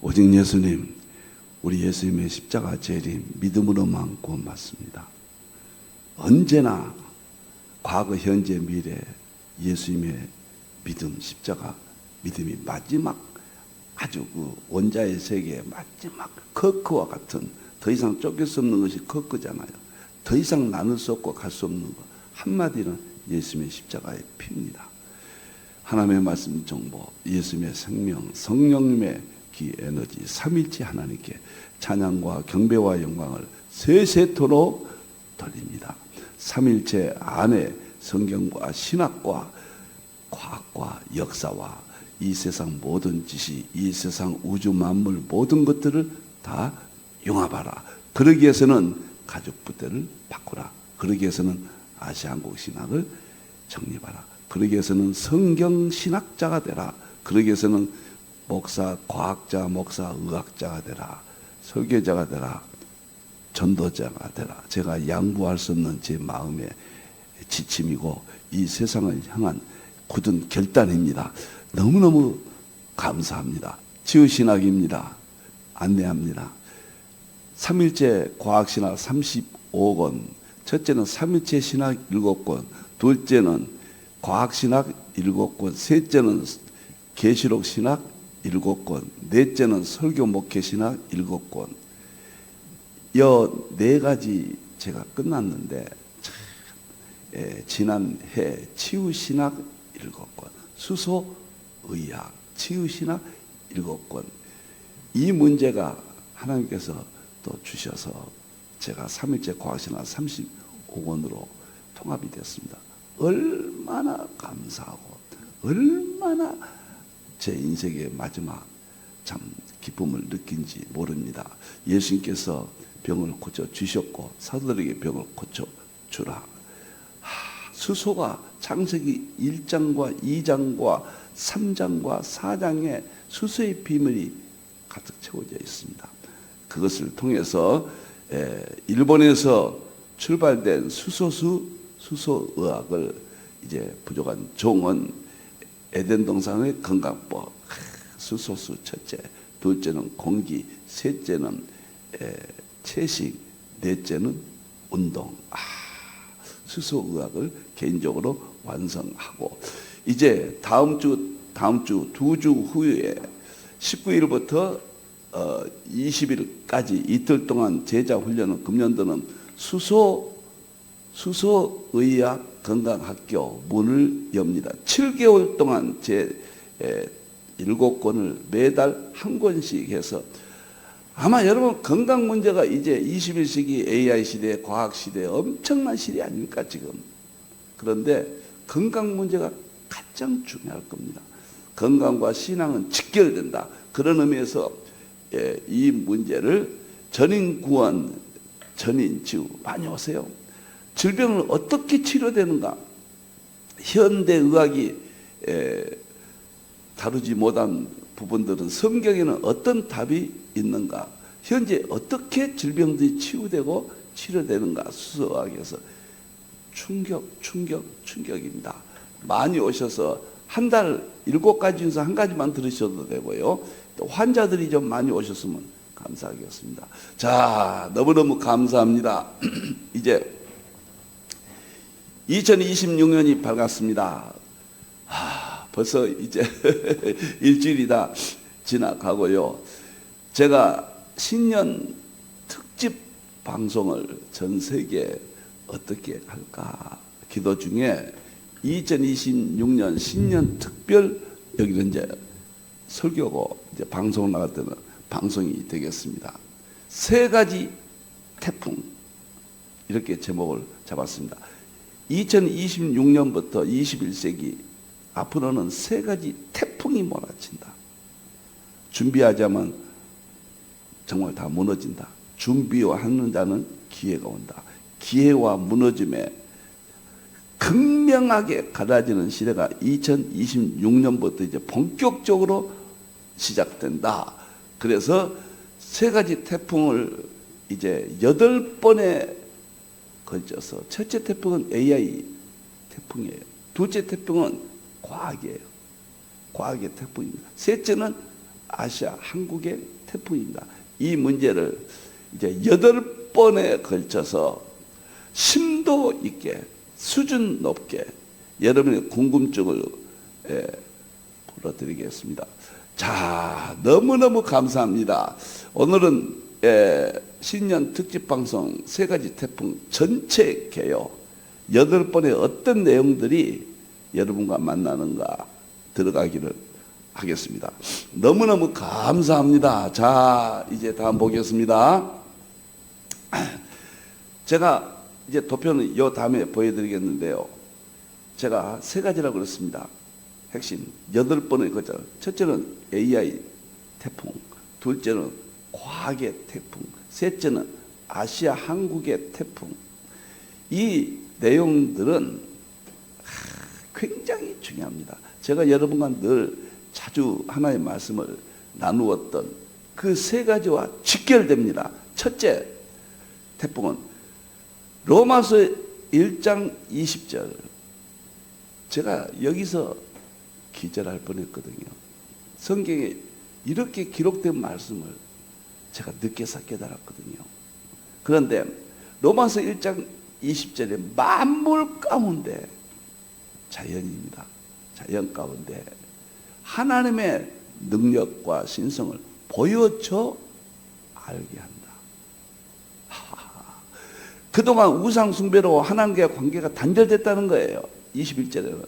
오직 예수님, 우리 예수님의 십자가 재림 믿음으로만 구원받습니다. 언제나 과거, 현재, 미래 예수님의 믿음, 십자가 믿음이 마지막 아주 그 원자의 세계의 마지막 커크와 같은, 더 이상 쫓길 수 없는 것이 커크잖아요. 더 이상 나눌 수 없고 갈 수 없는 것, 한마디는 예수님의 십자가의 피입니다. 하나님의 말씀 정보, 예수님의 생명, 성령님의 기 에너지, 삼일체 하나님께 찬양과 경배와 영광을 세세토록 돌립니다. 삼일체 안에 성경과 신학과 과학과 역사와 이 세상 모든 지시, 이 세상 우주 만물 모든 것들을 다 융합하라. 그러기 위해서는 가족 부대를 바꾸라. 그러기 위해서는 아시아한국 신학을 정립하라. 그러기 위해서는 성경 신학자가 되라. 그러기 위해서는 목사, 과학자, 목사, 의학자가 되라. 설교자가 되라. 전도자가 되라. 제가 양보할 수 없는 제 마음의 지침이고 이 세상을 향한 굳은 결단입니다. 너무너무 감사합니다. 치유신학입니다. 안내합니다. 삼일체 과학신학 35권, 첫째는 삼일체 신학 7권, 둘째는 과학신학 7권, 셋째는 계시록 신학 7권, 넷째는 설교 목회 신학 7권. 여 4가지 제가 끝났는데 지난해 치유신학 7권, 수소의학, 치유신학 7권. 이 문제가 하나님께서 또 주셔서 제가 삼일체 과학신학 35권으로 통합이 됐습니다. 얼마나 감사하고 얼마나 제 인생의 마지막 참 기쁨을 느낀지 모릅니다. 예수님께서 병을 고쳐주셨고 사도들에게 병을 고쳐주라. 수소가 창세기 1장과 2장과 3장과 4장에 수소의 비밀이 가득 채워져 있습니다. 그것을 통해서 일본에서 출발된 수소의학을 이제 부족한 종은 에덴 동산의 건강법, 수소수 첫째, 둘째는 공기, 셋째는 채식, 넷째는 운동. 수소의학을 개인적으로 완성하고 이제 다음 주 2주 후에 19일부터 20일까지 이틀 동안 제자 훈련은 금년도는 수소의학 건강학교 문을 엽니다. 7개월 동안 제 7권을 매달 한 권씩 해서 아마 여러분 건강 문제가 이제 21세기 AI 시대, 과학 시대 엄청난 시대 아닙니까 지금. 그런데 건강 문제가 가장 중요할 겁니다. 건강과 신앙은 직결된다. 그런 의미에서 이 문제를 전인구원, 전인치유 많이 오세요. 질병을 어떻게 치료되는가? 현대의학이 다루지 못한 부분들은 성경에는 어떤 답이 있는가? 현재 어떻게 질병들이 치유되고 치료되는가? 수소의학에서 충격입니다. 많이 오셔서 한 달 7가지 중에서 한 가지만 들으셔도 되고요. 또 환자들이 좀 많이 오셨으면 감사하겠습니다. 자, 너무너무 감사합니다. 이제 2026년이 밝았습니다. 벌써 이제 일주일이 다 지나가고요. 제가 신년 특집 방송을 전 세계에 어떻게 할까 기도 중에 2026년 신년 특별, 여기는 이제 설교고 이제 방송을 나갈 때는 방송이 되겠습니다. 3가지 태풍, 이렇게 제목을 잡았습니다. 2026년부터 21세기 앞으로는 3가지 태풍이 몰아친다. 준비하자면 정말 다 무너진다. 준비하는 자는 기회가 온다. 기회와 무너짐에 극명하게 갈라지는 시대가 2026년부터 이제 본격적으로 시작된다. 그래서 3가지 태풍을 이제 8번에 걸쳐서, 첫째 태풍은 AI 태풍이에요. 둘째 태풍은 과학이에요. 과학의 태풍입니다. 셋째는 아시아 한국의 태풍입니다. 이 문제를 이제 8번에 걸쳐서 심도 있게 수준 높게 여러분의 궁금증을 풀어드리겠습니다. 자, 너무너무 감사합니다. 오늘은 신년 특집 방송 3가지 태풍 전체 개요 8번의 어떤 내용들이 여러분과 만나는가 들어가기를 하겠습니다. 너무너무 감사합니다. 자, 이제 다음 보겠습니다. 제가 이제 도표는 요 다음에 보여드리겠는데요. 제가 3가지라고 그랬습니다. 핵심 8번의 거죠. 첫째는 AI 태풍, 둘째는 과학의 태풍, 셋째는 아시아 한국의 태풍. 이 내용들은 굉장히 중요합니다. 제가 여러분과 늘 자주 하나의 말씀을 나누었던 그 3가지와 직결됩니다. 첫째 태풍은 로마서 1장 20절. 제가 여기서 기절할 뻔했거든요. 성경에 이렇게 기록된 말씀을 제가 늦게서 깨달았거든요. 그런데 로마서 1장 20절에 만물 가운데 자연입니다. 자연 가운데 하나님의 능력과 신성을 보여줘 알게 한다. 그동안 우상 숭배로 하나님과의 관계가 단절됐다는 거예요. 21절에는.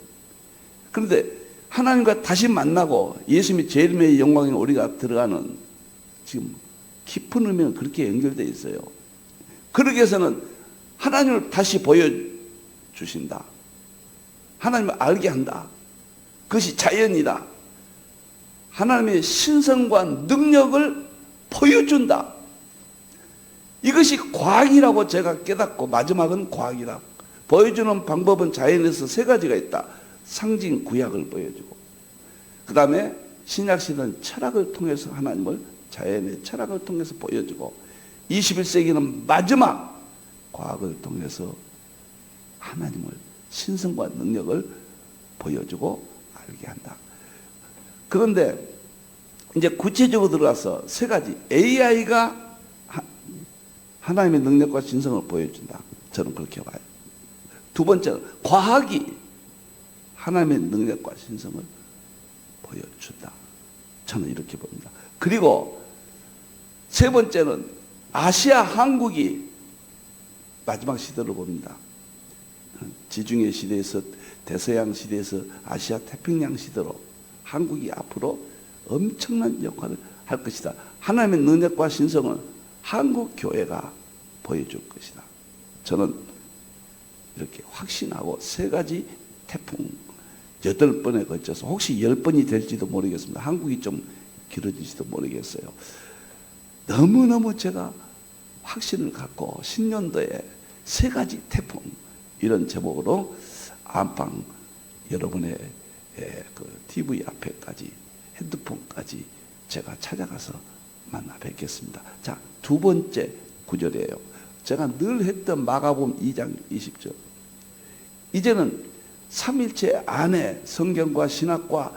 그런데 하나님과 다시 만나고 예수님이 제일의 영광에 우리가 들어가는 지금 깊은 의미는 그렇게 연결되어 있어요. 그러기 위해서는 하나님을 다시 보여주신다. 하나님을 알게 한다. 그것이 자연이다. 하나님의 신성과 능력을 보여준다. 이것이 과학이라고 제가 깨닫고 마지막은 과학이라. 보여주는 방법은 자연에서 3가지가 있다. 상징 구약을 보여주고 그 다음에 신약시대는 철학을 통해서 하나님을 자연의 철학을 통해서 보여주고 21세기는 마지막 과학을 통해서 하나님을 신성과 능력을 보여주고 알게 한다. 그런데 이제 구체적으로 들어가서 3가지 AI가 하나님의 능력과 신성을 보여준다. 저는 그렇게 봐요. 두 번째는 과학이 하나님의 능력과 신성을 보여준다. 저는 이렇게 봅니다. 그리고 3번째는 아시아 한국이 마지막 시대로 봅니다. 지중해 시대에서 대서양 시대에서 아시아 태평양 시대로 한국이 앞으로 엄청난 역할을 할 것이다. 하나님의 능력과 신성을 한국 교회가 보여줄 것이다. 저는 이렇게 확신하고 3가지 태풍 8번에 걸쳐서 혹시 10번이 될지도 모르겠습니다. 한국이 좀 길어질지도 모르겠어요. 너무너무 제가 확신을 갖고 신년도에 3가지 태풍 이런 제목으로 안방 여러분의 그 TV 앞에까지 핸드폰까지 제가 찾아가서 만나 뵙겠습니다. 자, 2번째 구절이에요. 제가 늘 했던 마가복음 2장 20절. 이제는 삼일체 안에 성경과 신학과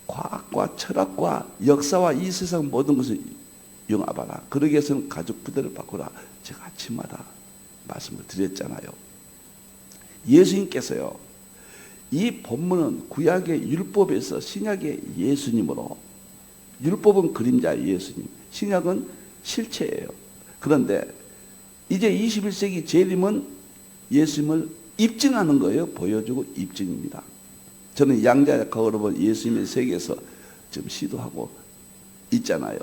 과학과 철학과 역사와 이 세상 모든 것을 융합하라. 그러기 위해서는 가족 부대를 바꾸라. 제가 아침마다 말씀을 드렸잖아요. 예수님께서요, 이 본문은 구약의 율법에서 신약의 예수님으로, 율법은 그림자 예수님, 신약은 실체예요. 그런데 이제 21세기 재림은 예수님을 입증하는 거예요. 보여주고 입증입니다. 저는 양자 거울을 본 예수님의 세계에서 지금 시도하고 있잖아요.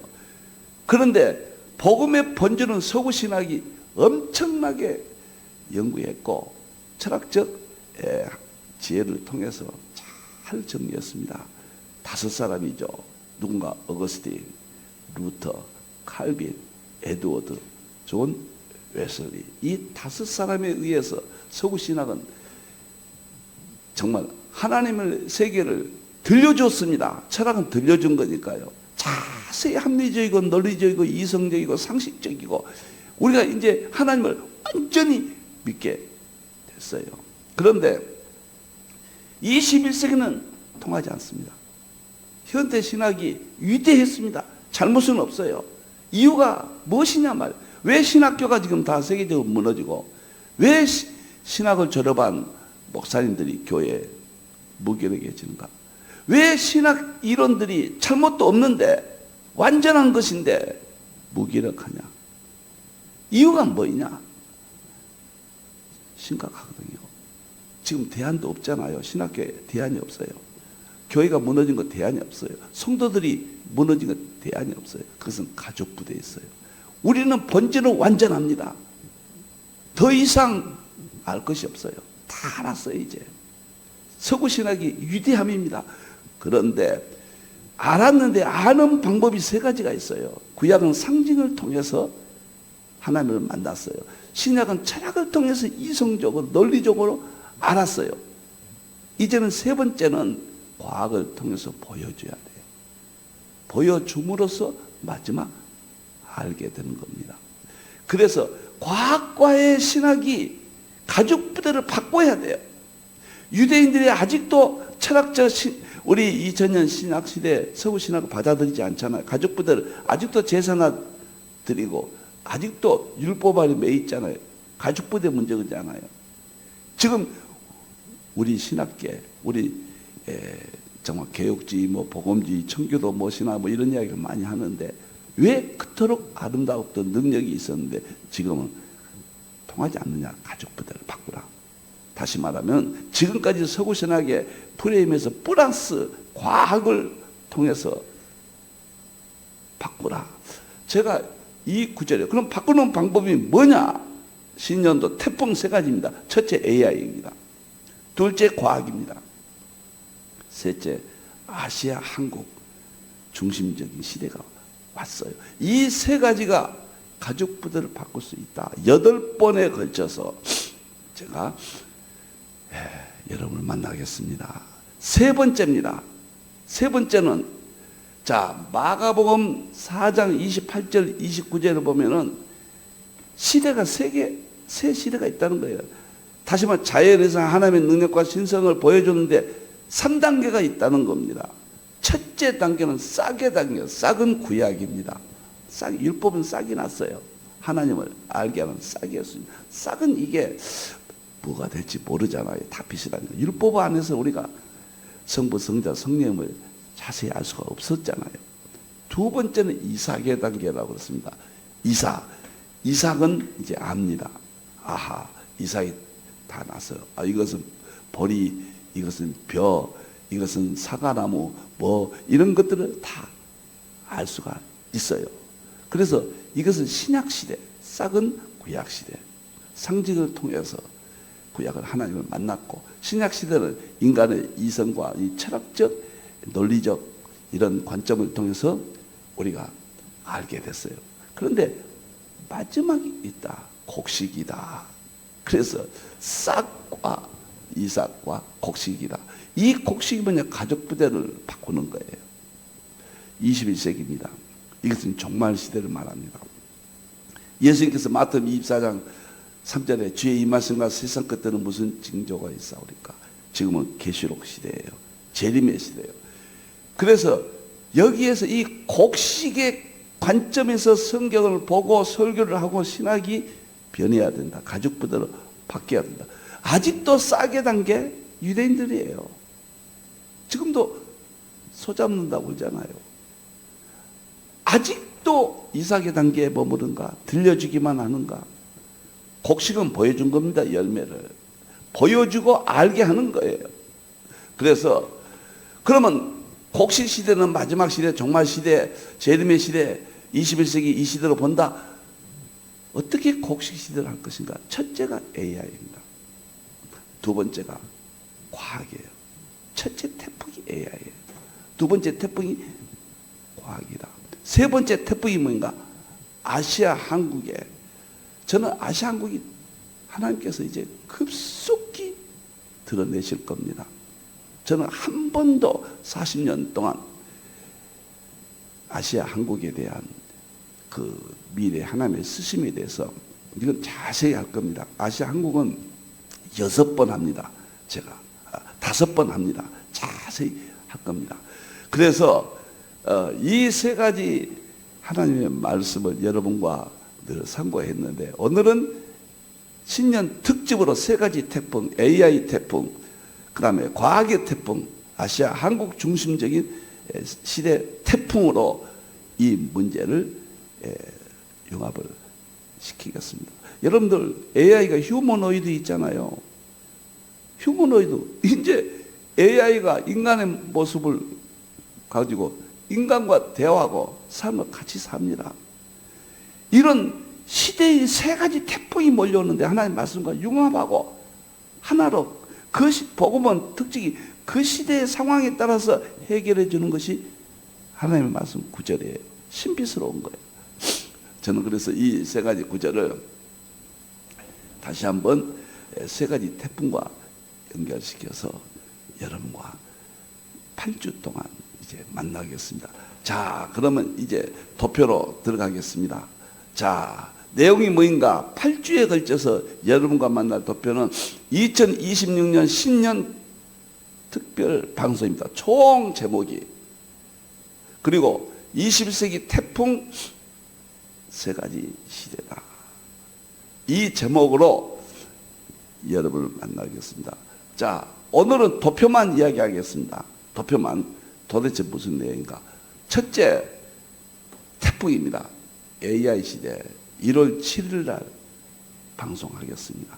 그런데 복음의 본질은 서구 신학이 엄청나게 연구했고 철학적 지혜를 통해서 잘 정리했습니다. 5사람이죠. 누군가 어거스틴, 루터, 칼빈, 에드워드, 존 웨슬리. 이 5사람에 의해서 서구 신학은 정말 하나님의 세계를 들려줬습니다. 철학은 들려준 거니까요. 자세히 합리적이고 논리적이고 이성적이고 상식적이고 우리가 이제 하나님을 완전히 믿게 됐어요. 그런데 21세기는 통하지 않습니다. 현대 신학이 위대했습니다. 잘못은 없어요. 이유가 무엇이냐 말이에요. 왜 신학교가 지금 다 세계적으로 무너지고 왜 신학을 졸업한 목사님들이 교회에 무기력해지는가? 왜 신학 이론들이 잘못도 없는데 완전한 것인데 무기력하냐? 이유가 뭐냐? 심각하거든요. 지금 대안도 없잖아요. 신학교에 대안이 없어요. 교회가 무너진 거 대안이 없어요. 성도들이 무너진 거 대안이 없어요. 그것은 가족부대에 있어요. 우리는 본질은 완전합니다. 더 이상 알 것이 없어요. 다 알았어요. 이제 서구 신학이 위대함입니다. 그런데 알았는데 아는 방법이 세 가지가 있어요. 구약은 상징을 통해서 하나님을 만났어요. 신약은 철학을 통해서 이성적으로 논리적으로 알았어요. 이제는 세 번째는 과학을 통해서 보여줘야 돼요. 보여줌으로써 마지막 알게 되는 겁니다. 그래서 과학과의 신학이 가족 부대를 바꿔야 돼요. 유대인들이 아직도 철학적 우리 2000년 신학 시대 서구 신학을 받아들이지 않잖아요. 가족 부대를 아직도 제사나 드리고 아직도 율법 아래 매 있잖아요. 가족 부대 문제잖아요. 지금 우리 신학계, 우리 정말 개혁주의, 뭐 복음주의, 청교도 무엇이나 뭐 이런 이야기를 많이 하는데 왜 그토록 아름다웠던 능력이 있었는데 지금은 통하지 않느냐? 가족 부대를 바꾸라. 다시 말하면 지금까지 서구 신학의 프레임에서 플러스 과학을 통해서 바꾸라. 제가 이 구절에 그럼 바꾸는 방법이 뭐냐? 신년도 태풍 세 가지입니다. 첫째 AI입니다. 둘째 과학입니다. 셋째 아시아 한국 중심적인 시대가 왔어요. 이 세 가지가 가족 부대를 바꿀 수 있다. 8번에 걸쳐서 제가 여러분을 만나겠습니다. 세 번째입니다. 세 번째는 자 마가복음 4장 28절 29절을 보면은 시대가 세 시대가 있다는 거예요. 다시 말해 자연에서 하나님의 능력과 신성을 보여줬는데 3단계가 있다는 겁니다. 첫째 단계는 싹의 단계, 싹은 구약입니다. 율법은 싹이 났어요. 하나님을 알게 하는 싹이었습니다. 싹은 이게 뭐가 될지 모르잖아요. 다 비슷하니까. 율법 안에서 우리가 성부, 성자, 성령을 자세히 알 수가 없었잖아요. 두 번째는 이삭의 단계라고 그랬습니다. 이삭은 이제 압니다. 아하, 이삭이 다 났어요. 아, 이것은 보리, 이것은 벼, 이것은 사과나무, 뭐 이런 것들을 다 알 수가 있어요. 그래서 이것은 신약시대, 싹은 구약시대. 상징을 통해서 구약을 하나님을 만났고 신약시대는 인간의 이성과 이 철학적, 논리적 이런 관점을 통해서 우리가 알게 됐어요. 그런데 마지막이 있다. 곡식이다. 그래서 싹과 이삭과 곡식이다. 이 곡식이 뭐냐? 가족 부대를 바꾸는 거예요. 21세기입니다. 이것은 종말 시대를 말합니다. 예수님께서 마태복음 24장 3절에 주의 이 말씀과 세상 끝에는 무슨 징조가 있사오리까? 지금은 계시록 시대예요. 재림의 시대예요. 그래서 여기에서 이 곡식의 관점에서 성경을 보고 설교를 하고 신학이 변해야 된다. 가족 부대로 바뀌어야 된다. 아직도 싹의 단계 유대인들이에요. 지금도 소 잡는다고 그러잖아요. 아직도 이삭의 단계에 머무른가? 들려주기만 하는가? 곡식은 보여준 겁니다. 열매를 보여주고 알게 하는 거예요. 그래서 그러면 곡식 시대는 마지막 시대, 종말 시대, 재림의 시대, 21세기 이 시대로 본다. 어떻게 곡식 시대를 할 것인가? 첫째가 AI입니다. 두 번째가 과학이에요. 첫째 태풍이 AI예요. 두 번째 태풍이 과학이다. 세 번째 태풍이 뭔가? 아시아 한국에. 저는 아시아 한국이 하나님께서 이제 급속히 드러내실 겁니다. 저는 한 번도 40년 동안 아시아 한국에 대한 그 미래 하나님의 쓰심에 대해서 이건 자세히 할 겁니다. 아시아 한국은 6번 합니다. 제가 5번 합니다. 자세히 할 겁니다. 그래서 이 세 가지 하나님의 말씀을 여러분과 늘 상고했는데 오늘은 신년 특집으로 세 가지 태풍, AI 태풍, 그 다음에 과학의 태풍, 아시아 한국 중심적인 시대 태풍으로 이 문제를 융합을 시키겠습니다. 여러분들 AI가 휴머노이드 있잖아요. 휴머노이드 이제 AI가 인간의 모습을 가지고 인간과 대화하고 삶을 같이 삽니다. 이런 시대의 세 가지 태풍이 몰려오는데 하나님 말씀과 융합하고 하나로 그 복음은 특징이 그 시대의 상황에 따라서 해결해 주는 것이 하나님의 말씀 구절이에요. 신비스러운 거예요. 저는 그래서 이 세 가지 구절을 다시 한번 세 가지 태풍과 연결시켜서 여러분과 8주 동안 이제 만나겠습니다. 자, 그러면 이제 도표로 들어가겠습니다. 자, 내용이 뭐인가? 8주에 걸쳐서 여러분과 만날 도표는 2026년 신년 특별 방송입니다. 총 제목이. 그리고 21세기 태풍 세 가지 시대다. 이 제목으로 여러분을 만나겠습니다. 자, 오늘은 도표만 이야기하겠습니다. 도표만. 도대체 무슨 내용인가? 첫째, 태풍입니다. AI 시대 1월 7일 날 방송하겠습니다.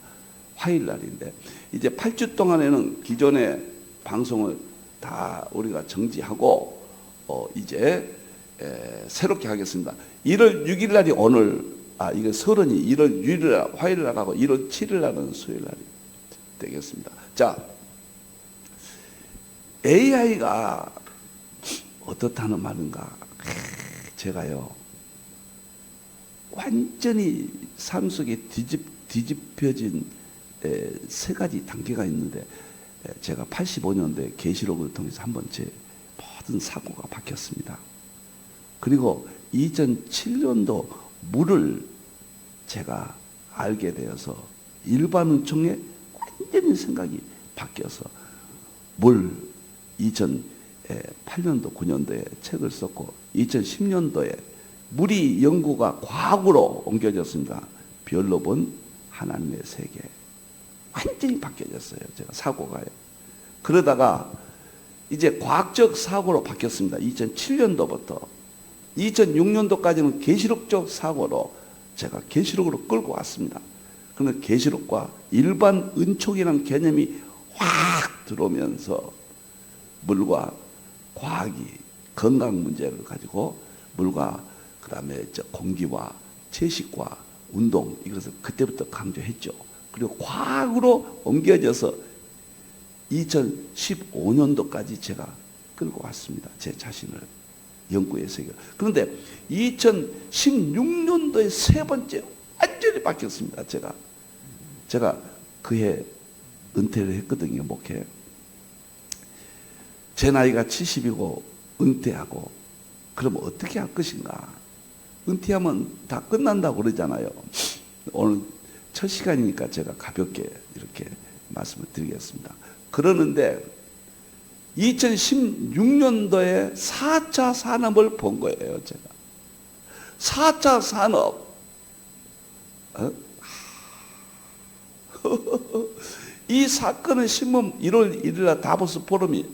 화요일 날인데 이제 8주 동안에는 기존의 방송을 다 우리가 정지하고 이제 새롭게 하겠습니다. 1월 6일 날이 오늘, 이거 설은이 1월 6일 날 화요일 날하고 1월 7일 날은 수요일 날이 되겠습니다. 자, AI가 어떻다는 말인가? 제가요 완전히 삶 속에 뒤집혀진 세 가지 단계가 있는데 제가 85년도에 계시록을 통해서 한번 제 모든 사고가 바뀌었습니다. 그리고 2007년도 물을 제가 알게 되어서 일반 은총에 완전히 생각이 바뀌어서 물 2008년도 9년도에 책을 썼고 2010년도에 물이 연구가 과학으로 옮겨졌습니다. 별로 본 하나님의 세계 완전히 바뀌어졌어요. 제가 사고가요. 그러다가 이제 과학적 사고로 바뀌었습니다. 2007년도부터 2006년도까지는 계시록적 사고로 제가 계시록으로 끌고 왔습니다. 그런데 계시록과 일반 은총이라는 개념이 확 들어오면서 물과 과학이 건강 문제를 가지고 물과 그 다음에 공기와 채식과 운동 이것을 그때부터 강조했죠. 그리고 과학으로 옮겨져서 2015년도까지 제가 끌고 왔습니다. 제 자신을 연구의 세계. 그런데 2016년도에 세 번째 완전히 바뀌었습니다. 제가 그해 은퇴를 했거든요. 목회. 제 나이가 70이고 은퇴하고 그러면 어떻게 할 것인가? 은퇴하면 다 끝난다고 그러잖아요. 오늘 첫 시간이니까 제가 가볍게 이렇게 말씀을 드리겠습니다. 그러는데 2016년도에 4차 산업을 본 거예요. 제가 4차 산업 이 사건은 신문 1월 1일 날 다보스 포럼이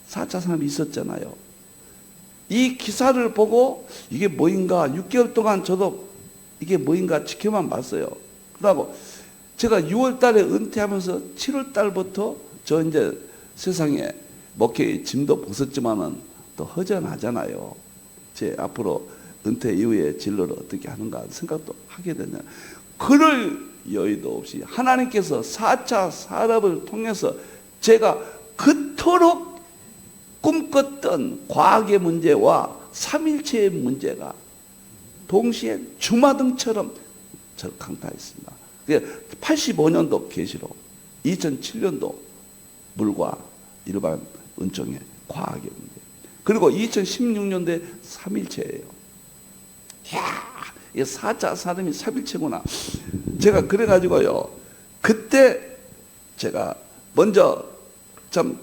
4차 산업이 있었잖아요. 이 기사를 보고 이게 뭐인가 6개월 동안 저도 이게 뭐인가 지켜만 봤어요. 그러고 제가 6월 달에 은퇴하면서 7월 달부터 저 이제 세상에 목회의 짐도 벗었지만은 또 허전하잖아요. 제 앞으로 은퇴 이후에 진로를 어떻게 하는가 생각도 하게 되냐. 그럴 여유도 없이 하나님께서 4차 산업을 통해서 제가 그토록 꿈꿨던 과학의 문제와 삼일체의 문제가 동시에 주마등처럼 저를 강타했습니다. 85년도 계시록, 2007년도 물과 일반 은총의 과학의 문제, 그리고 2016년도에 삼일체예요. 이야, 이 4차 산업이 삼일체구나. 제가 그래가지고요, 그때 제가 먼저 참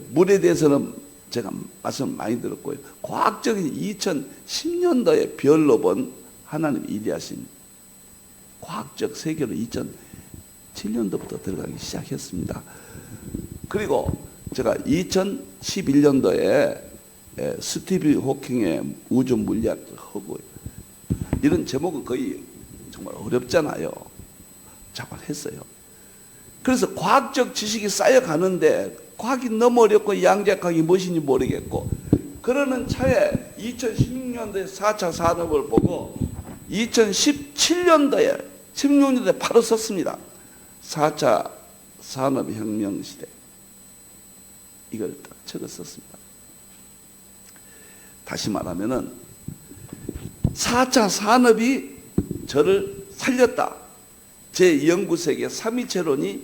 물에 대해서는 제가 말씀 많이 들었고요. 과학적인 2010년도에 별로 본 하나님 위대하신 과학적 세계로 2007년도부터 들어가기 시작했습니다. 그리고 제가 2011년도에 스티브 호킹의 우주 물리학을 하고 이런 제목은 거의 정말 어렵잖아요. 잡아했어요. 그래서 과학적 지식이 쌓여가는데 과학이 너무 어렵고 양자과학이 무엇인지 모르겠고 그러는 차에 2016년도에 4차 산업을 보고 2017년도에 16년도에 바로 썼습니다. 4차 산업혁명 시대 이걸 딱 적었었습니다. 다시 말하면은 4차 산업이 저를 살렸다. 제 연구세계 3일체론이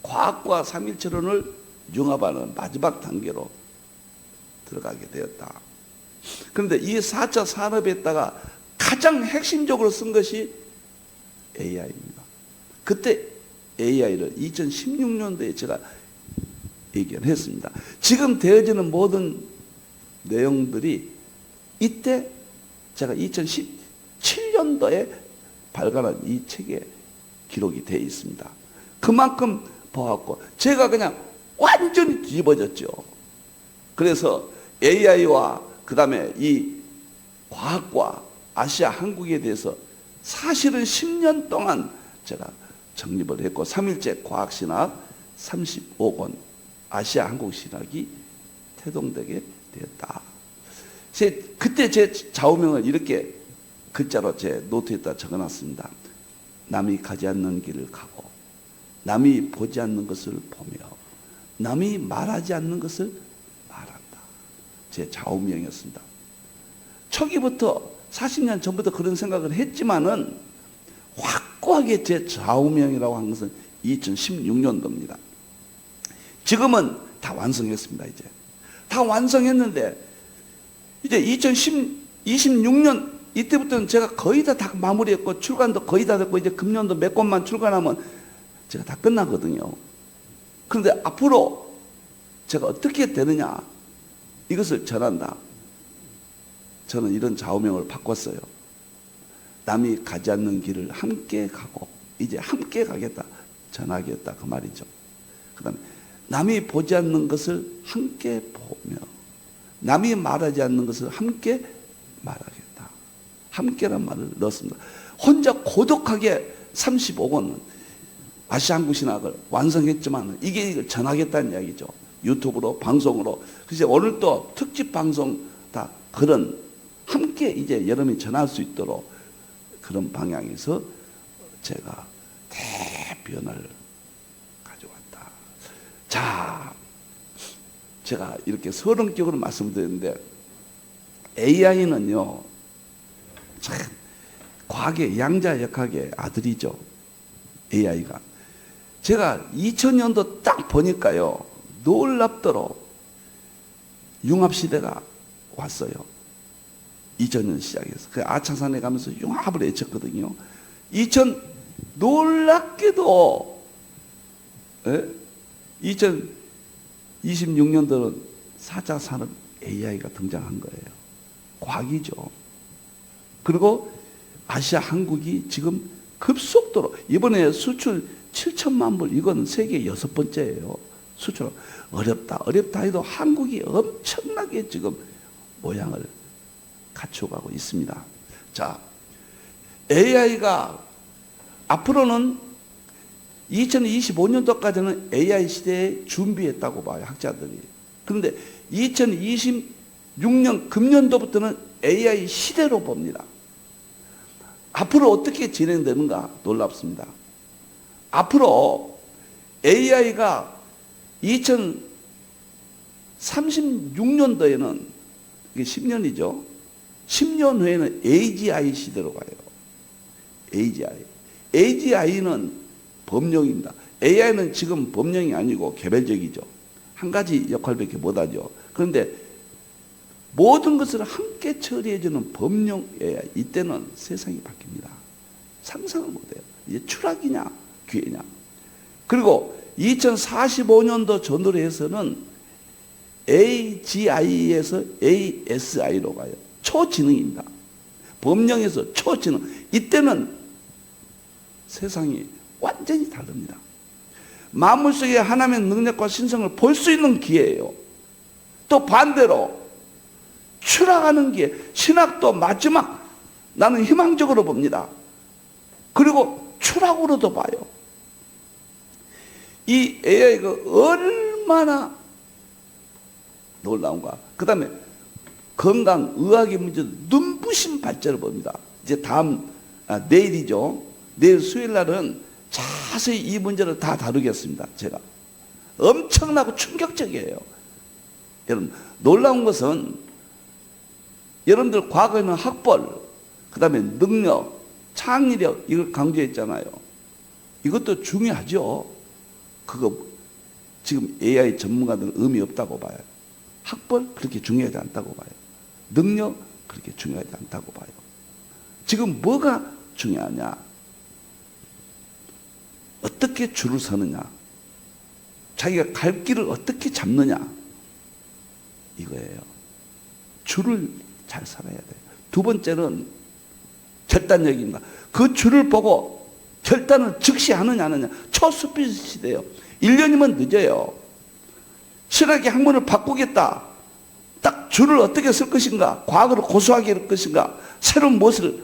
과학과 3일체론을 융합하는 마지막 단계로 들어가게 되었다. 그런데 이 4차 산업에다가 가장 핵심적으로 쓴 것이 AI입니다. 그때 AI를 2016년도에 제가 의견했습니다. 지금 되어지는 모든 내용들이 이때 제가 2017년도에 발간한 이 책에 기록이 되어 있습니다. 그만큼 보았고 제가 그냥 완전히 뒤집어졌죠. 그래서 AI와 그 다음에 이 과학과 아시아 한국에 대해서 사실은 10년 동안 제가 정립을 했고 3일째 과학신학 35권 아시아 한국 신학이 태동되게 되었다. 그때 제 좌우명을 이렇게 글자로 제 노트에다 적어놨습니다. 남이 가지 않는 길을 가고 남이 보지 않는 것을 보며 남이 말하지 않는 것을 말한다. 제 좌우명이었습니다. 초기부터 40년 전부터 그런 생각을 했지만은 확고하게 제 좌우명이라고 한 것은 2016년도입니다. 지금은 다 완성했습니다. 이제 다 완성했는데 이제 2026년 이때부터는 제가 거의 다 마무리했고 출간도 거의 다 됐고 이제 금년도 몇 권만 출간하면 제가 다 끝나거든요. 그런데 앞으로 제가 어떻게 되느냐 이것을 전한다. 저는 이런 좌우명을 바꿨어요. 남이 가지 않는 길을 함께 가고 이제 함께 가겠다. 전하겠다 그 말이죠. 그 다음에 남이 보지 않는 것을 함께 보며 남이 말하지 않는 것을 함께 말하겠다. 함께란 말을 넣었습니다. 혼자 고독하게 35권은 아시아 한국 신학을 완성했지만 이게 전하겠다는 이야기죠. 유튜브로 방송으로. 그래서 오늘 또 특집 방송 다 그런 함께 이제 여러분이 전할 수 있도록 그런 방향에서 제가 대변을 가져왔다. 자, 제가 이렇게 서론격으로 말씀드렸는데 AI는요 참 과학의 양자역학의 아들이죠. AI가 제가 2000년도 딱 보니까요 놀랍도록 융합시대가 왔어요. 2000년 시작해서 그 아차산에 가면서 융합을 외쳤거든요. 놀랍게도 2026년도는 4차 산업 AI가 등장한 거예요. 과학이죠. 그리고 아시아 한국이 지금 급속도로 이번에 수출 7천만 불 이건 세계 6번째예요. 수출 어렵다 해도 한국이 엄청나게 지금 모양을 갖춰가고 있습니다. 자, AI가 앞으로는 2025년도까지는 AI 시대에 준비했다고 봐요, 학자들이. 그런데 2026년 금년도부터는 AI 시대로 봅니다. 앞으로 어떻게 진행되는가 놀랍습니다. 앞으로 AI가 2036년도에는 이게 10년이죠. 10년 후에는 AGI 시대로 가요. AGI는 범용입니다. AI는 지금 범용이 아니고 개별적이죠. 한 가지 역할밖에 못하죠. 그런데 모든 것을 함께 처리해주는 범용 AI, 이때는 세상이 바뀝니다. 상상을 못해요. 이제 추락이냐 기회냐. 그리고 2045년도 전후로 해서는 AGI에서 ASI로 가요. 초지능입니다. 법령에서 초지능. 이때는 세상이 완전히 다릅니다. 만물 속에 하나님의 능력과 신성을 볼 수 있는 기회예요. 또 반대로 추락하는 기회. 신학도 마지막 나는 희망적으로 봅니다. 그리고 추락으로도 봐요. 이 AI가 얼마나 놀라운가. 그 다음에 건강, 의학의 문제도 눈부신 발전을 봅니다. 이제 내일이죠. 내일 수요일 날은 자세히 이 문제를 다 다루겠습니다. 제가. 엄청나고 충격적이에요. 여러분, 놀라운 것은 여러분들 과거에는 학벌, 그 다음에 능력, 창의력, 이걸 강조했잖아요. 이것도 중요하죠. 그거 지금 AI 전문가들은 의미 없다고 봐요. 학벌 그렇게 중요하지 않다고 봐요. 능력 그렇게 중요하지 않다고 봐요. 지금 뭐가 중요하냐? 어떻게 줄을 서느냐? 자기가 갈 길을 어떻게 잡느냐? 이거예요. 줄을 잘 살아야 돼요. 두 번째는 결단력입니다. 그 줄을 보고 결단을 즉시 하느냐 안 하느냐. 초스피드 시대예요. 1년이면 늦어요. 신학의 학문을 바꾸겠다. 딱 줄을 어떻게 쓸 것인가. 과거를 고수하게 할 것인가. 새로운 무엇을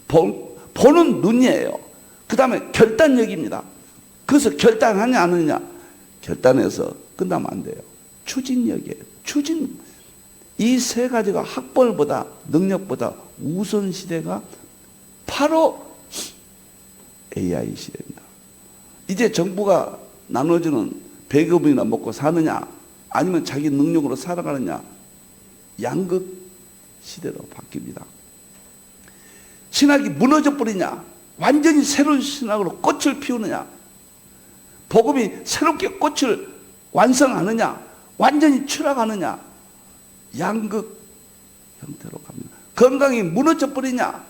보는 눈이에요. 그 다음에 결단력입니다. 그래서 결단하냐 안 하느냐. 결단해서 끝나면 안 돼요. 추진력이에요. 추진. 이 세 가지가 학벌보다 능력보다 우선 시대가 바로 AI 시대입니다. 이제 정부가 나눠주는 배급이나 먹고 사느냐 아니면 자기 능력으로 살아가느냐 양극 시대로 바뀝니다. 신학이 무너져 버리냐 완전히 새로운 신학으로 꽃을 피우느냐 복음이 새롭게 꽃을 완성하느냐 완전히 추락하느냐 양극 형태로 갑니다. 건강이 무너져 버리냐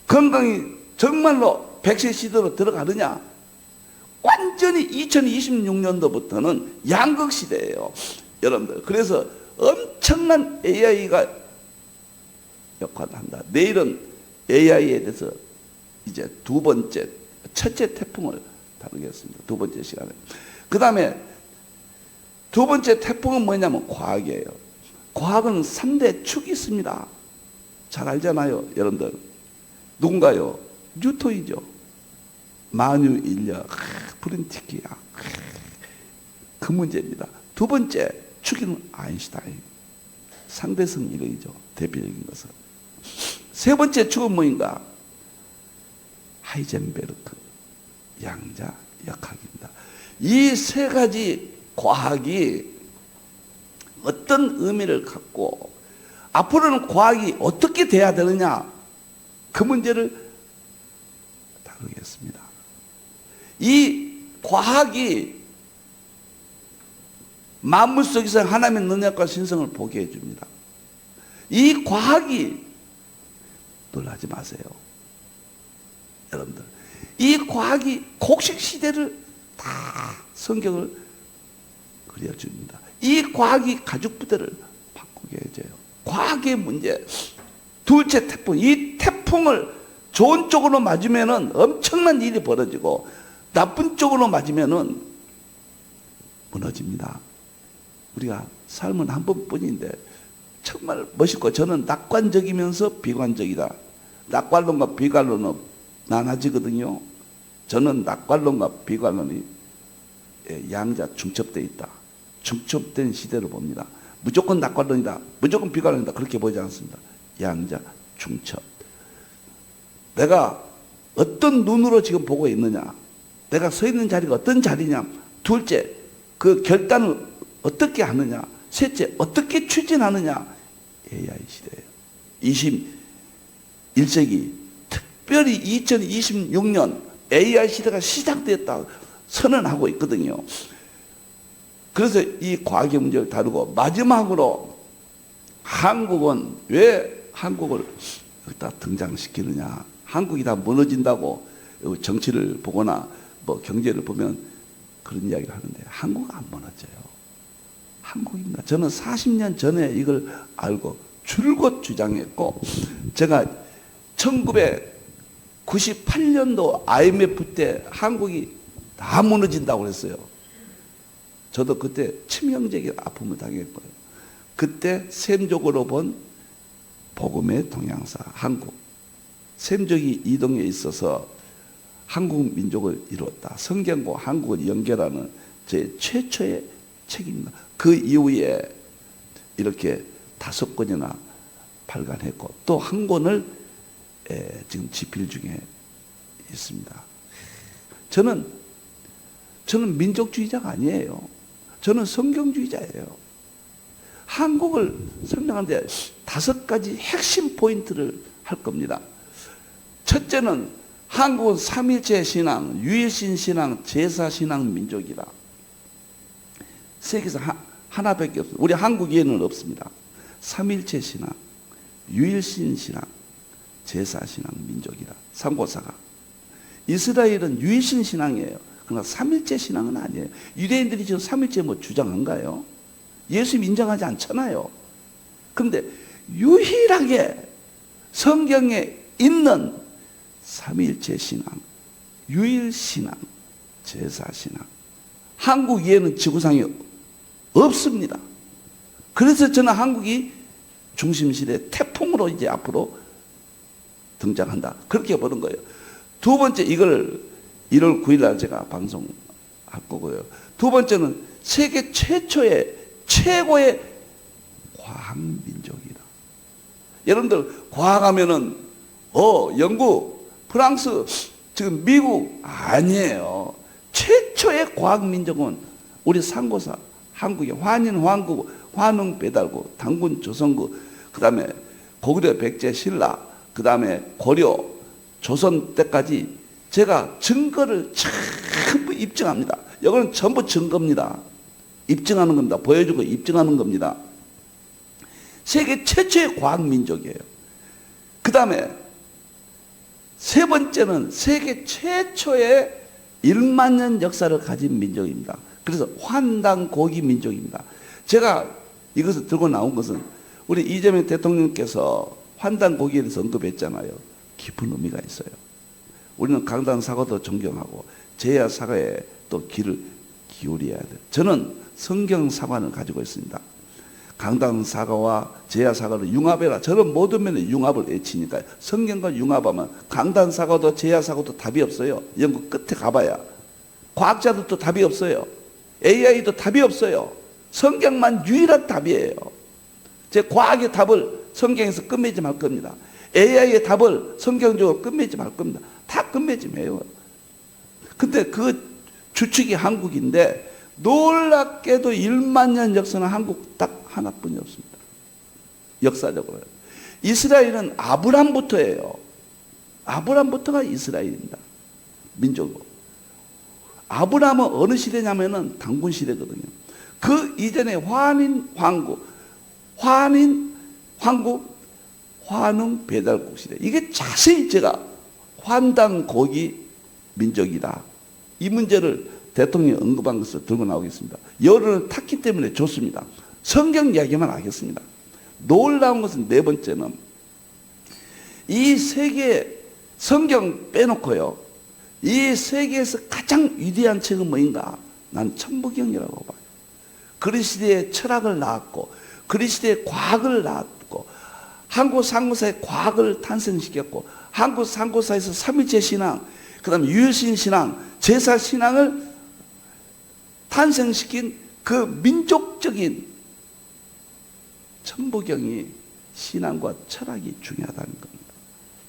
건강이 정말로 백세 시대로 들어가느냐 완전히 2026년도부터는 양극 시대예요. 여러분들 그래서 엄청난 AI가 역할을 한다. 내일은 AI에 대해서 이제 첫째 태풍을 다루겠습니다. 두 번째 시간에. 그 다음에 두 번째 태풍은 뭐냐면 과학이에요. 과학은 3대 축이 있습니다. 잘 알잖아요. 여러분들. 누군가요? 뉴턴이죠. 만유인력, 브린티키야. 그 문제입니다. 두 번째 축은 아인슈타인. 상대성 이론이죠. 대표적인 것은. 세 번째 축은 뭐인가? 하이젠베르크. 양자 역학입니다. 이 세 가지 과학이 어떤 의미를 갖고 앞으로는 과학이 어떻게 돼야 되느냐 그 문제를 다루겠습니다. 이 과학이 만물 속에서 하나님의 능력과 신성을 보게 해줍니다. 이 과학이 놀라지 마세요. 여러분들 이 과학이 곡식 시대를 다 성경을 그려줍니다. 이 과학이 가족 부대를 바꾸게 해줘요. 과학의 문제. 둘째 태풍. 이 태풍을 좋은 쪽으로 맞으면은 엄청난 일이 벌어지고 나쁜 쪽으로 맞으면은 무너집니다. 우리가 삶은 한 번뿐인데 정말 멋있고 저는 낙관적이면서 비관적이다. 낙관론과 비관론은 나눠지거든요. 저는 낙관론과 비관론이 양자 중첩되어 있다. 중첩된 시대로 봅니다. 무조건 낙관론이다. 무조건 비관론이다. 그렇게 보지 않습니다. 양자 중첩. 내가 어떤 눈으로 지금 보고 있느냐. 내가 서 있는 자리가 어떤 자리냐. 둘째, 그 결단을 어떻게 하느냐. 셋째, 어떻게 추진하느냐. AI 시대예요. 21세기, 특별히 2026년 AI 시대가 시작됐다 선언하고 있거든요. 그래서 이 과학의 문제를 다루고 마지막으로 한국은 왜 한국을 여기다 등장시키느냐. 한국이 다 무너진다고 정치를 보거나 뭐 경제를 보면 그런 이야기를 하는데 한국은 안 무너져요. 한국입니다. 저는 40년 전에 이걸 알고 줄곧 주장했고, 제가 1998년도 IMF 때 한국이 다 무너진다고 그랬어요. 저도 그때 치명적인 아픔을 당했고요. 그때 셈족으로 본 복음의 동향사 한국, 셈족이 이동에 있어서 한국 민족을 이루었다. 성경과 한국을 연결하는 제 최초의 책입니다. 그 이후에 이렇게 5권이나 발간했고 또 한 권을 지금 집필 중에 있습니다. 저는 민족주의자가 아니에요. 저는 성경주의자예요. 한국을 설명하는데 5가지 핵심 포인트를 할 겁니다. 첫째는 한국은 삼일체 신앙, 유일신 신앙, 제사 신앙 민족이다. 세계에서 하나밖에 없어요. 우리 한국에는 없습니다. 삼일체 신앙, 유일신 신앙, 제사 신앙 민족이다. 상고사가. 이스라엘은 유일신 신앙이에요. 그러나 삼일체 신앙은 아니에요. 유대인들이 지금 삼일체 뭐 주장한가요? 예수님 인정하지 않잖아요. 그런데 유일하게 성경에 있는 삼일체 신앙, 유일신앙, 제사신앙, 한국 위에는 지구상에 없습니다. 그래서 저는 한국이 중심시대 태풍으로 이제 앞으로 등장한다. 그렇게 보는 거예요. 두 번째, 이걸 1월 9일 날 제가 방송할 거고요. 두 번째는 세계 최고의 과학민족이다. 여러분들 과학하면은 영국, 프랑스, 지금 미국 아니에요. 최초의 과학민족은 우리 상고사, 한국의 환인, 환구, 환웅, 배달구, 당군, 조선구, 그 다음에 고구려, 백제, 신라, 그 다음에 고려, 조선 때까지 제가 증거를 전부 입증합니다. 이거는 전부 증거입니다. 입증하는 겁니다. 보여주고 입증하는 겁니다. 세계 최초의 과학민족이에요. 그 다음에 세 번째는 세계 최초의 1만 년 역사를 가진 민족입니다. 그래서 환단고기 민족입니다. 제가 이것을 들고 나온 것은 우리 이재명 대통령께서 환단고기에 대해서 언급했잖아요. 깊은 의미가 있어요. 우리는 강단 사과도 존경하고 제야 사과에 또 귀를 기울여야 돼요. 저는 성경 사과를 가지고 있습니다. 강단 사과와 제야 사과를 융합해라. 저는 모든 면에 융합을 외치니까요. 성경과 융합하면 강단 사과도 제야 사과도 답이 없어요. 연구 끝에 가봐야. 과학자들도 답이 없어요. AI도 답이 없어요. 성경만 유일한 답이에요. 제 과학의 답을 성경에서 끝맺지 말 겁니다. AI의 답을 성경적으로 끝맺지 말 겁니다. 다 끝맺지 매요. 근데 그 주축이 한국인데 놀랍게도 1만 년 역사는 한국 딱 하나뿐이 없습니다. 역사적으로. 이스라엘은 아브람부터예요. 아브람부터가 이스라엘입니다. 민족으로. 아브람은 어느 시대냐면은 당군 시대거든요. 그 이전에 환인, 황국, 환웅, 배달국 시대. 이게 자세히 제가 환단고기 민족이다. 이 문제를 대통령이 언급한 것을 들고 나오겠습니다. 여론을 탔기 때문에 좋습니다. 성경 이야기만 하겠습니다. 놀라운 것은 네 번째는 이 세계 성경 빼놓고요. 이 세계에서 가장 위대한 책은 뭐인가? 난 천부경이라고 봐요. 그리스도의 철학을 낳았고 그리스도의 과학을 낳았고 한국 상고사의 과학을 탄생시켰고 한국 상고사에서 삼일체 신앙, 그 다음에 유일신 신앙, 제사 신앙을 탄생시킨 그 민족적인 천부경이 신앙과 철학이 중요하다는 겁니다.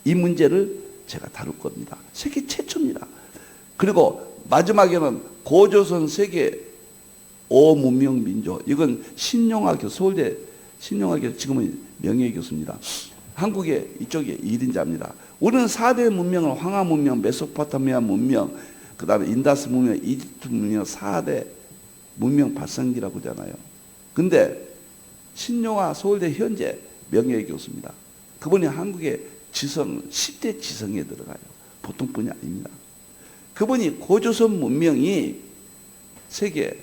이 문제를 제가 다룰 겁니다. 세계 최초입니다. 그리고 마지막에는 고조선 세계 5문명 민족. 이건 신용학교, 서울대 신용학교 지금은 명예교수입니다. 한국의 이쪽에 1인자입니다. 우리는 4대 문명을 황하 문명, 메소포타미아 문명, 그 다음에 인다스 문명, 이집트 문명 4대 문명 발상기라고 하잖아요. 근데 신용화 서울대 현재 명예교수입니다. 그분이 한국의 지성, 10대 지성에 들어가요. 보통 분이 아닙니다. 그분이 고조선 문명이 세계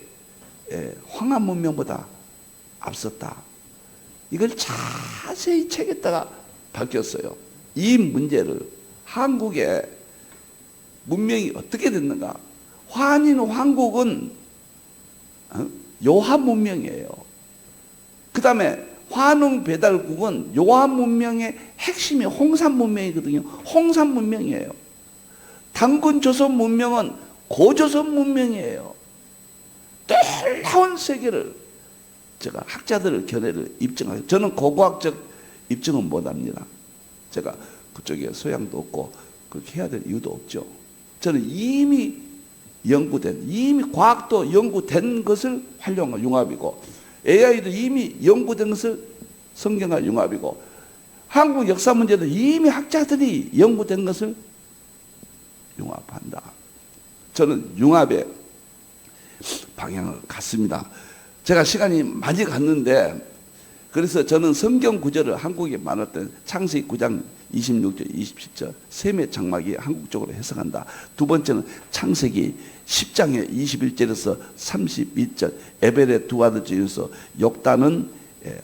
황하 문명보다 앞섰다. 이걸 자세히 책에다가 밝혔어요. 이 문제를 한국의 문명이 어떻게 됐는가. 환인 황국은 요한 문명이에요. 그 다음에 환웅 배달국은 요한 문명의 핵심이 홍산 문명이거든요. 홍산 문명이에요. 단군 조선 문명은 고조선 문명이에요. 놀라운 세계를 제가 학자들의 견해를 입증하고, 저는 고고학적 입증은 못합니다. 제가 그쪽에 소양도 없고 그렇게 해야 될 이유도 없죠. 저는 이미 연구된, 이미 과학도 연구된 것을 활용한 융합이고, AI도 이미 연구된 것을 성경과 융합이고, 한국 역사 문제도 이미 학자들이 연구된 것을 융합한다. 저는 융합의 방향을 갔습니다. 제가 시간이 많이 갔는데, 그래서 저는 성경 구절을 한국에 많았던 창세기 9장 26절, 27절 셈의 장막이 한국적으로 해석한다. 두 번째는 창세기 10장의 21절에서 32절 에벨의 두 아들 중에서 욕단은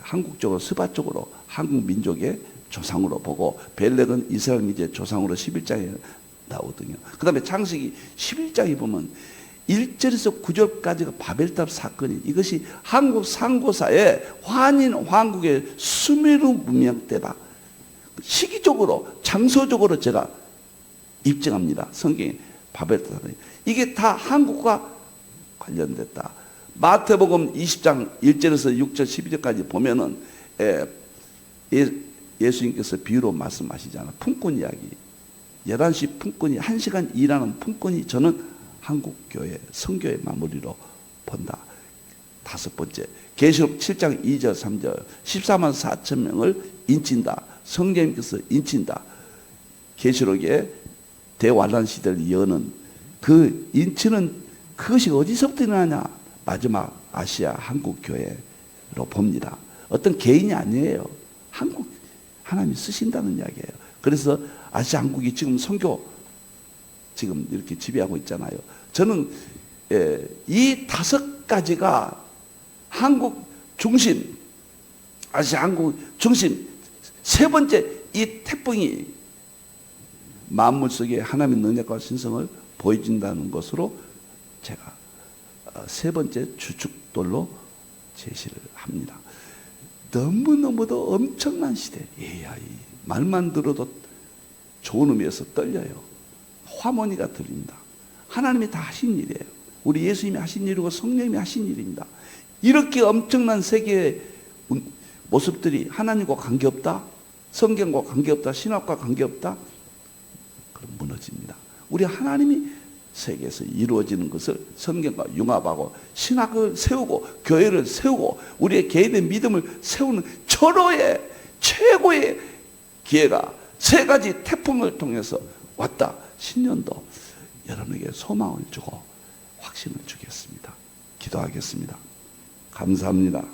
한국적으로 스바 쪽으로 한국 민족의 조상으로 보고, 벨렉은 이스라엘 민족의 조상으로 11장에 나오거든요. 그 다음에 창세기 11장에 보면 1절에서 9절까지가 바벨탑 사건이, 이것이 한국 상고사의 환인 왕국의 수메르 문명 때다. 시기적으로 장소적으로 제가 입증합니다. 성경에 바벨탑, 이게 다 한국과 관련됐다. 마태복음 20장 1절에서 6절 12절까지 보면은 예수님께서 비유로 말씀하시잖아요. 품꾼 이야기. 11시 품꾼이 1시간 일하는 품꾼이 저는 한국교회 성교의 마무리로 본다. 다섯 번째, 계시록 7장 2절 3절 14만 4천 명을 인친다. 성령님께서 인친다. 계시록의 대환란 시대를 여는 그 인치는, 그것이 어디서부터 일어나냐? 마지막 아시아 한국교회로 봅니다. 어떤 개인이 아니에요. 한국 하나님이 쓰신다는 이야기예요. 그래서 아시아 한국이 지금 선교 지금 이렇게 지배하고 있잖아요. 저는 이 다섯 가지가 한국 중심, 아시아 한국 중심, 세 번째 이 태풍이 만물 속에 하나님의 능력과 신성을 보여준다는 것으로 제가 세 번째 주축돌로 제시를 합니다. 너무너무도 엄청난 시대, AI 말만 들어도 좋은 의미에서 떨려요. 화모니가 들립니다. 하나님이 다 하신 일이에요. 우리 예수님이 하신 일이고 성령님이 하신 일입니다. 이렇게 엄청난 세계의 모습들이 하나님과 관계없다, 성경과 관계없다, 신학과 관계없다, 그럼 무너집니다. 우리 하나님이 세계에서 이루어지는 것을 성경과 융합하고 신학을 세우고 교회를 세우고 우리의 개인의 믿음을 세우는 절호의 최고의 기회가 세 가지 태풍을 통해서 왔다. 신년도 여러분에게 소망을 주고 확신을 주겠습니다. 기도하겠습니다. 감사합니다.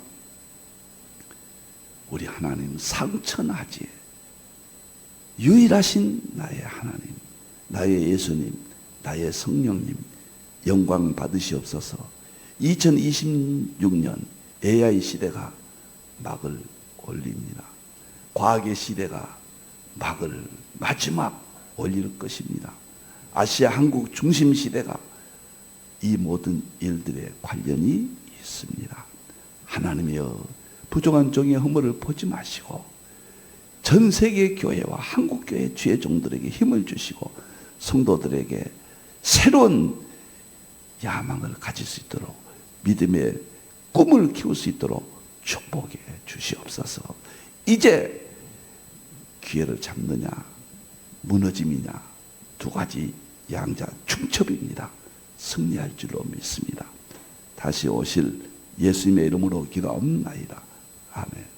우리 하나님 상천하지 유일하신 나의 하나님, 나의 예수님, 나의 성령님 영광 받으시옵소서. 2026년 AI 시대가 막을 올립니다. 과학의 시대가 막을 마지막 올릴 것입니다. 아시아 한국 중심 시대가 이 모든 일들에 관련이 있습니다. 하나님이여, 부족한 종의 허물을 보지 마시고 전 세계 교회와 한국 교회 주의 종들에게 힘을 주시고 성도들에게 새로운 야망을 가질 수 있도록 믿음의 꿈을 키울 수 있도록 축복해 주시옵소서. 이제 기회를 잡느냐 무너짐이냐, 두 가지 양자 충첩입니다. 승리할 줄로 믿습니다. 다시 오실 예수님의 이름으로 기도하옵나이다. 아멘.